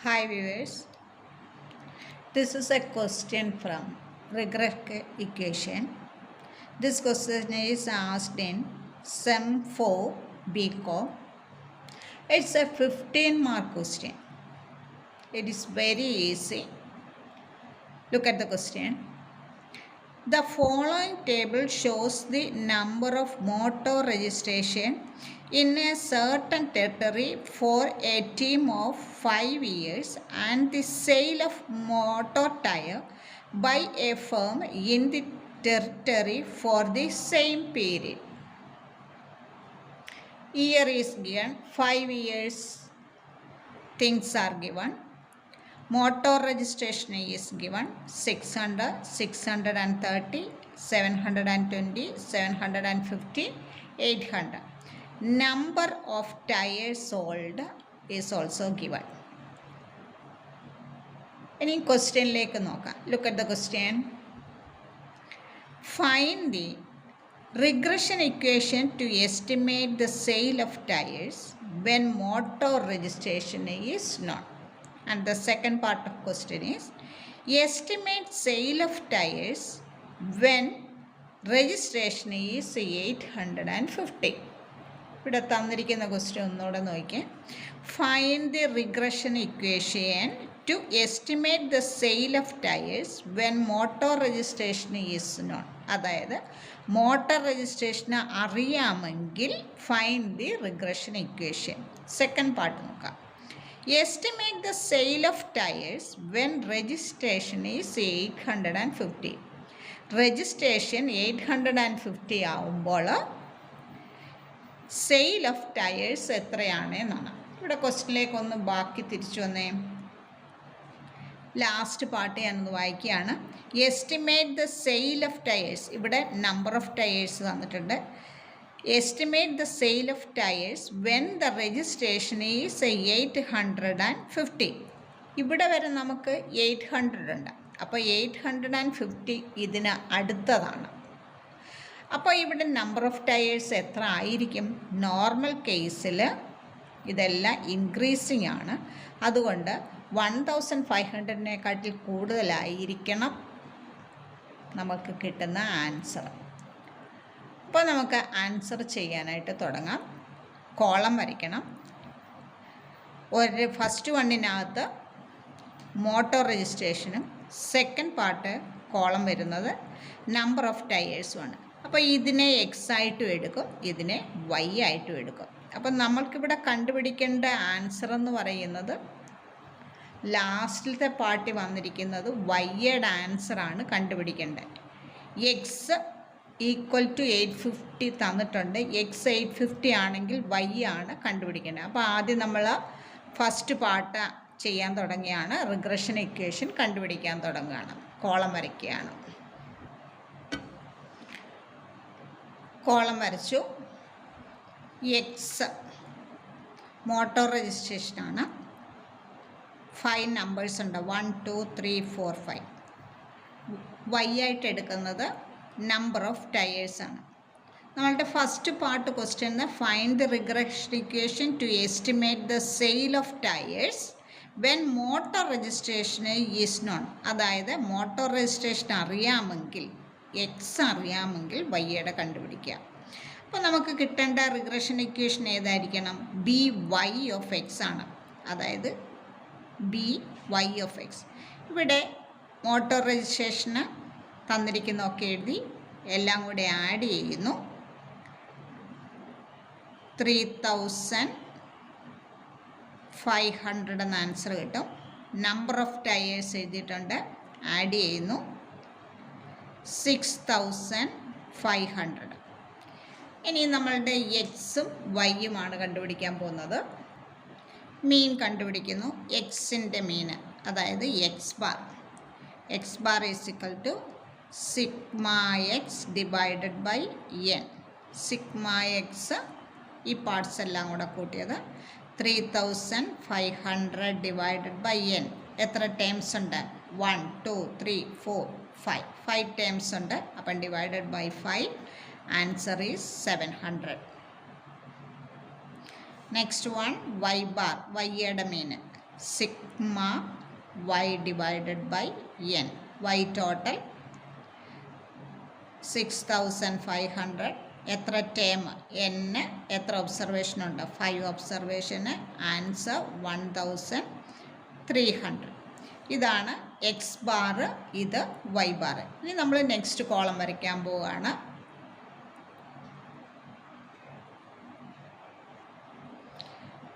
Hi viewers, this is a question from regression equation. This question is asked in SEM 4 BCom. It's a 15-mark question. It is very easy. Look at the question. The following table shows the number of motor registration in a certain territory for a term of 5 years and the sale of motor tire by a firm in the territory for the same period. Year is given, 5 years things are given. Motor registration is given 600, 630, 720, 750, 800. Number of tires sold is also given. Any question like noka? Look at the question. Find the regression equation to estimate the sale of tires when motor registration is known. And the second part of question is estimate sale of tires when registration is 850. ഇവിടെ തന്നിരിക്കുന്ന question ഒന്നുകൂടെ നോക്കിയേ. Find the regression equation to estimate the sale of tyres when motor registration is known. അതായത് motor registration അറിയാമെങ്കിൽ find the regression equation. Second part നോക്കാം. Estimate the sale of tires when registration is 850. Registration 850 ആവുമ്പോൾ sale of tyres എത്രയാണ് എന്നാണ്. ഇവിടെ ക്വസ്റ്റ്യനിലേക്ക് ഒന്ന് ബാക്കി തിരിച്ചു വന്നേ. ലാസ്റ്റ് പാർട്ട് ഞാനൊന്ന് വായിക്കുകയാണ്. Estimate the sale of tyres. ഇവിടെ നമ്പർ ഓഫ് ടയേഴ്സ് തന്നിട്ടുണ്ട്. Estimate the sale of tires when the registration is 850. ഇവിടെ വരെ നമുക്ക് 800 ഉണ്ട്. അപ്പോൾ 850 ഇതിന് അടുത്തതാണ്. അപ്പോൾ ഇവിടെ നമ്പർ ഓഫ് ടയേഴ്സ് എത്ര ആയിരിക്കും? നോർമൽ കേസിൽ ഇതെല്ലാം ഇൻക്രീസിങ് ആണ്. അതുകൊണ്ട് 1500-നേക്കാട്ടിൽ കൂടുതലായിരിക്കണം നമുക്ക് കിട്ടുന്ന ആൻസർ. അപ്പോൾ നമുക്ക് ആൻസർ ചെയ്യാനായിട്ട് തുടങ്ങാം. കോളം വരയ്ക്കണം. ഒരു ഫസ്റ്റ് വണ്ണിനകത്ത് മോട്ടോർ രജിസ്ട്രേഷനും സെക്കൻഡ് പാർട്ട് കോളം വരുന്നത് നമ്പർ ഓഫ് ടയേഴ്സുമാണ്. അപ്പോൾ ഇതിനെ എക്സ് ആയിട്ടും എടുക്കും, ഇതിനെ വൈ ആയിട്ടും എടുക്കും. അപ്പം നമ്മൾക്കിവിടെ കണ്ടുപിടിക്കേണ്ട ആൻസർ എന്ന് പറയുന്നത് ലാസ്റ്റിലത്തെ പാർട്ടി വന്നിരിക്കുന്നത് വൈയുടെ ആൻസറാണ് കണ്ടുപിടിക്കേണ്ടത്. എക്സ് ഈക്വൽ ടു 850 തന്നിട്ടുണ്ട്. എക്സ് 850 ആണെങ്കിൽ വൈ ആണ് കണ്ടുപിടിക്കേണ്ടത്. അപ്പോൾ ആദ്യം നമ്മൾ ഫസ്റ്റ് പാർട്ട് ചെയ്യാൻ തുടങ്ങിയാണ്. റിഗ്രഷൻ ഇക്വേഷൻ കണ്ടുപിടിക്കാൻ തുടങ്ങുകയാണ്. കോളം വരയ്ക്കുകയാണ്. കോളം വരച്ചു. X motor രജിസ്ട്രേഷനാണ്. 5 നമ്പേഴ്സ് ഉണ്ട്. 1 2 3 4 5. വൈ ആയിട്ട് എടുക്കുന്നത് നമ്പർ ഓഫ് ടയേഴ്സ് ആണ്. നമ്മളുടെ first part question find the regression equation to estimate the sale of tyres when motor registration is known. അതായത് മോട്ടോർ രജിസ്ട്രേഷൻ അറിയാമെങ്കിൽ, എക്സ് അറിയാമെങ്കിൽ വൈയുടെ കണ്ടുപിടിക്കുക. അപ്പോൾ നമുക്ക് കിട്ടേണ്ട റിഗ്രഷൻ ഇക്വേഷൻ ഏതായിരിക്കണം? ബി വൈ ഓഫ് എക്സ് ആണ്. അതായത് ബി വൈ ഓഫ് എക്സ്. ഇവിടെ മോട്ടോർ രജിസ്ട്രേഷന് തന്നിരിക്കുന്നതൊക്കെ എഴുതി എല്ലാം കൂടെ ആഡ് ചെയ്യുന്നു. 3500 എന്ന ആൻസർ കിട്ടും. നമ്പർ ഓഫ് ടയേഴ്സ് എഴുതിയിട്ടുണ്ട്, ആഡ് ചെയ്യുന്നു 6500. ഇനി നമ്മളുടെ എക്സും വൈയുമാണ് കണ്ടുപിടിക്കാൻ പോകുന്നത്. മീൻ കണ്ടുപിടിക്കുന്നു. എക്സിൻ്റെ മീൻ അതായത് x bar. X bar is equal to sigma x divided by n. Sigma x ഈ പാർട്സ് എല്ലാം കൂടെ കൂട്ടിയത് 3500 ഡിവൈഡഡ് ബൈ എൻ. എത്ര ടേംസ് ഉണ്ട്? 1 2 3 4 5. 5 ടേംസ് ഉണ്ട്. അപ്പം divided by 5. Answer is 700. Next one Y bar. വൈയുടെ mean sigma y divided by n. Y total 6500. എത്ര ടേം n, എത്ര ഒബ്സർവേഷൻ ഉണ്ട്? 5 ഒബ്സർവേഷന്. ആൻസർ 1300. ഇതാണ് എക്സ് ബാർ, ഇത് വൈ ബാർ. ഇനി നമ്മൾ നെക്സ്റ്റ് കോളം വരയ്ക്കാൻ പോവുകയാണ്.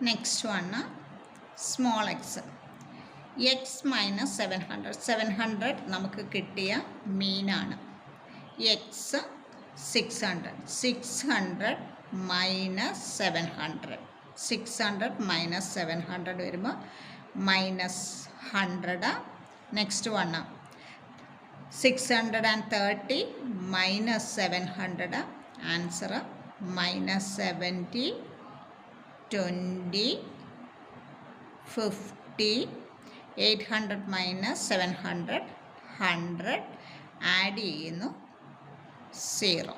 Next one small X. X minus 700 നമുക്ക് കിട്ടിയ മീനാണ്. എക്സ് 600 മൈനസ് 700 വരുമ്പോൾ -100. Next one 630 minus 700. Answer -70, 20, 50. 800 minus 700 100. Add ചെയ്യുന്നു 0.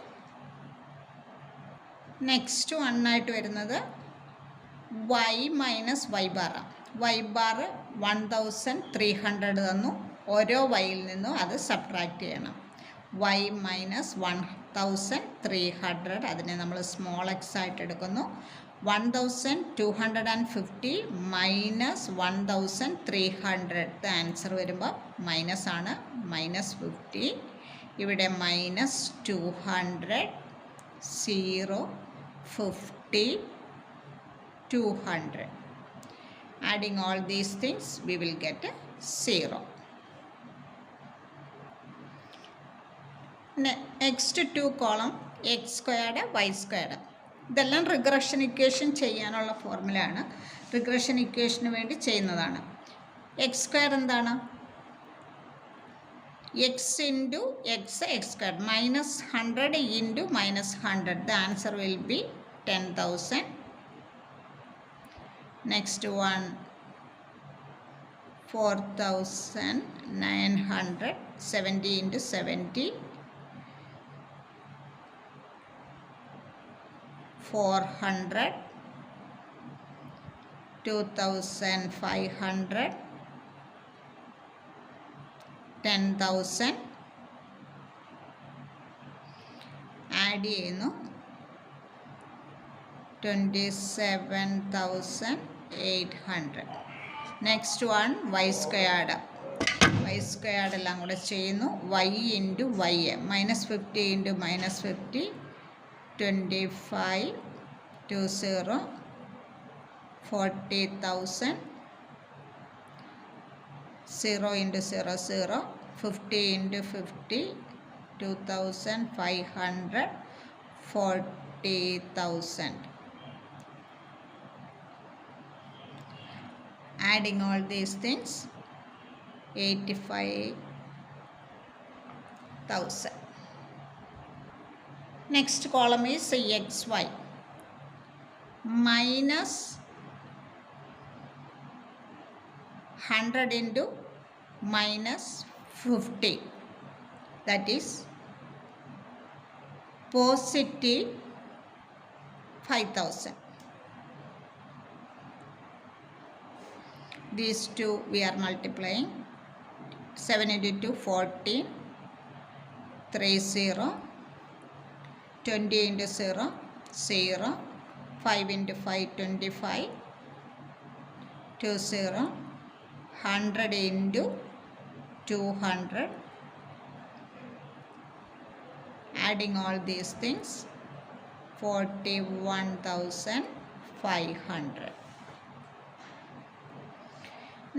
നെക്സ്റ്റ് വണ്ണായിട്ട് വരുന്നത് y മൈനസ് വൈ ബാറാണ്. വൈ ബാർ 1300 തന്നു. ഓരോ വൈയിൽ നിന്നും അത് സബ്ട്രാക്ട് ചെയ്യണം. y മൈനസ് 1300, അതിനെ നമ്മൾ സ്മോൾ എക്സ് ആയിട്ട് എടുക്കുന്നു. 1250 മൈനസ് 1300. ആൻസർ വരുമ്പോൾ മൈനസ് ആണ്, -50. ഇവിടെ -200, 0, 50, 200. Adding all these things, we will get a 0. Next two column x squared, y squared. ഇതെല്ലാം റിഗ്രഷൻ ഇക്വേഷൻ ചെയ്യാനുള്ള ഫോർമുലയാണ്. റിഗ്രഷൻ ഇക്വേഷന് വേണ്ടി ചെയ്യുന്നതാണ്. എക്സ് സ്ക്വയർ എന്താണ്? X into x square -100 into -100. The answer will be 10,000. Next one 4,900. 70 into 70, 400. 2,500, 10,000. Add ചെയ്യുന്നു 27,800. Next one y squared. Y squared എല്ലാം കൂടെ ചെയ്യുന്നു. y into y, -50 into -50, 25, 20, 40,000. 0 into 0, 0, 50 into 50, 2,500, 40,000. Adding all these things, 85,000. Next column is xy. Minus 100 into -50, that is positive 5,000. These two we are multiplying. 7 into 2, 14, 30, 20 into 0, 0, 5 into 5, 25, 20, 100 into 200. Adding all these things, 41,500.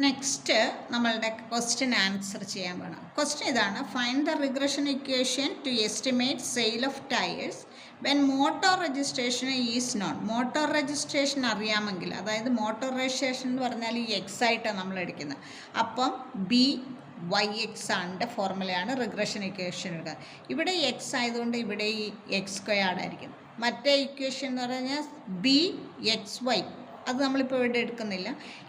Next നമ്മളുടെ question answer ചെയ്യാൻ വേണം. Question ഇതാണ്: find the regression equation to estimate sale of tyres when motor registration is non. Motor രജിസ്ട്രേഷൻ അറിയാമെങ്കിൽ, അതായത് മോട്ടോർ registration എന്ന് പറഞ്ഞാൽ ഈ എക്സ് ആയിട്ടാണ് നമ്മൾ എടുക്കുന്നത്. അപ്പം BYX ആണ് ഫോർമുലയാണ് റിഗ്രഷൻ ഇക്വേഷൻ എടുക്കുക. ഇവിടെ എക്സ് ആയതുകൊണ്ട് ഇവിടെ ഈ എക്സ് സ്ക്വയർഡ് ആയിരിക്കും. മറ്റേ ഇക്വേഷൻ എന്ന് പറഞ്ഞാൽ BXY, അത് നമ്മളിപ്പോൾ ഇവിടെ എടുക്കുന്നില്ല.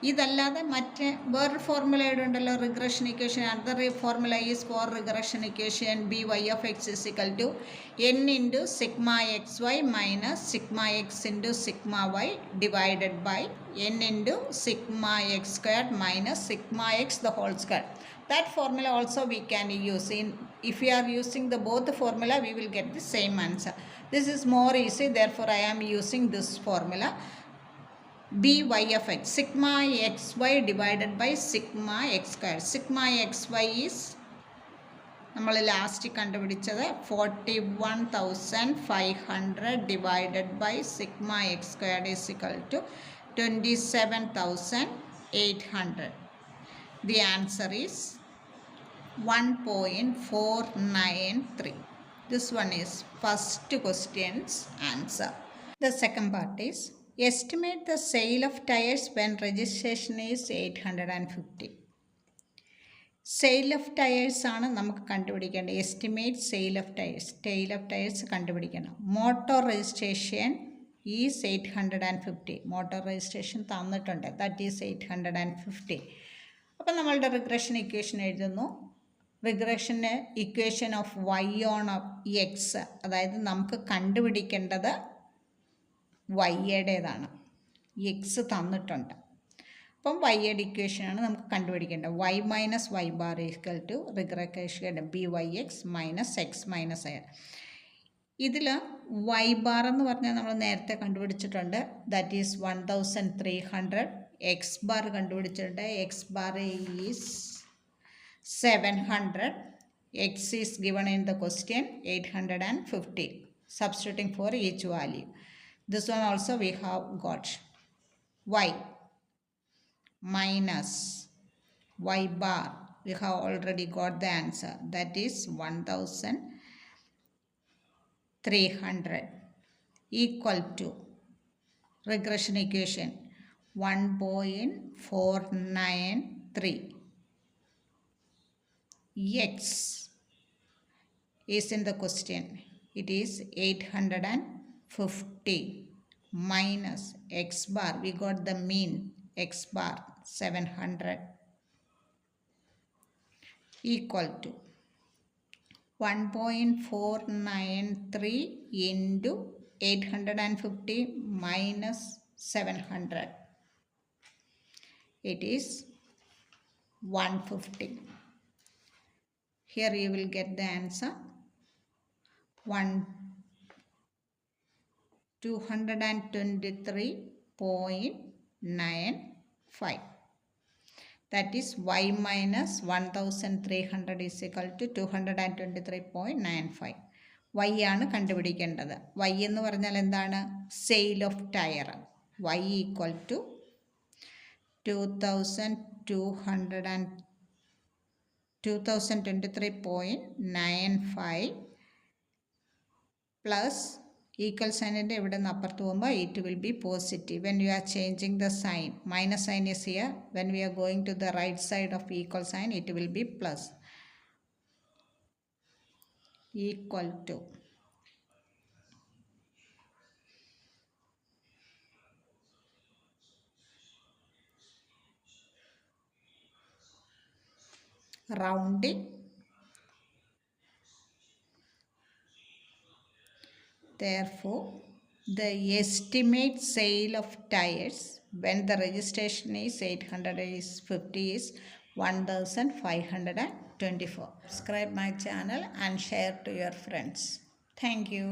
ഇതല്ലാതെ മറ്റേ വേറൊരു ഫോർമുല ഇവിടെ ഉണ്ടല്ലോ, regression equation. Other formula is for regression equation b Y of x is equal to n into sigma x y minus sigma x into sigma y divided by n into sigma x squared minus sigma x the whole squared. That formula also we can use. If we are using the both formula, we will get the same answer. This is more easy, therefore I am using this formula. by of x, sigma xy divided by sigma x square. Sigma xy is നമ്മൾ last കണ്ടുപിടിച്ചത് 41,500 divided by sigma x squared is equal to 27,800. The answer is 1.493. This one is first question's answer. The second part is estimate the sale of tires when registration is 850. Sale of tyres ആണ് നമുക്ക് കണ്ടുപിടിക്കേണ്ടത്. Estimate sale of tyres കണ്ടുപിടിക്കണം. Motor registration is 850. Motor registration തന്നിട്ടുണ്ട്, that is 850. അപ്പം നമ്മളുടെ regression equation എഴുതുന്നു. റിഗ്രഷന് equation of Y on X, അതായത് നമുക്ക് കണ്ടുപിടിക്കേണ്ടത് വൈയുടേതാണ്. എക്സ് തന്നിട്ടുണ്ട്, അപ്പം വൈയുടെ ഇക്വേഷനാണ് നമുക്ക് കണ്ടുപിടിക്കേണ്ടത്. Y minus Y bar equal to regression B Y X minus X minus A. ഇതിൽ വൈ ബാർ എന്ന് പറഞ്ഞാൽ നമ്മൾ നേരത്തെ കണ്ടുപിടിച്ചിട്ടുണ്ട്, ദാറ്റ് ഈസ് 1300. എക്സ് ബാർ കണ്ടുപിടിച്ചിട്ടുണ്ട്, X bar is 700. X is given in the question 850. Substituting for each value. This one also we have got y minus y bar. We have already got the answer, that is 1300 equal to regression equation 1.493. X is in the question, it is 850 minus x bar, we got the mean, x bar 700 equal to 1.493 into 850 minus 700. It is 150. Here you will get the answer 223.95. That is y minus 1300 is equal to 223.95. y ആണ് കണ്ടുപിടിക്കേണ്ടത്. y എന്ന് പറഞ്ഞാൽ എന്താണ്? Sale of tyre. y equal to 2023.95 plus equal സൈനിൻ്റെ ഇവിടെ നിന്ന് അപ്പുറത്ത് പോകുമ്പോൾ it will be positive. When you are changing the sign, minus sign is here. When we are going to the right side of equal sign it will be plus. Equal to rounding, therefore the estimate sale of tires when the registration is 850 is 1524. Subscribe my channel and share to your friends. Thank you.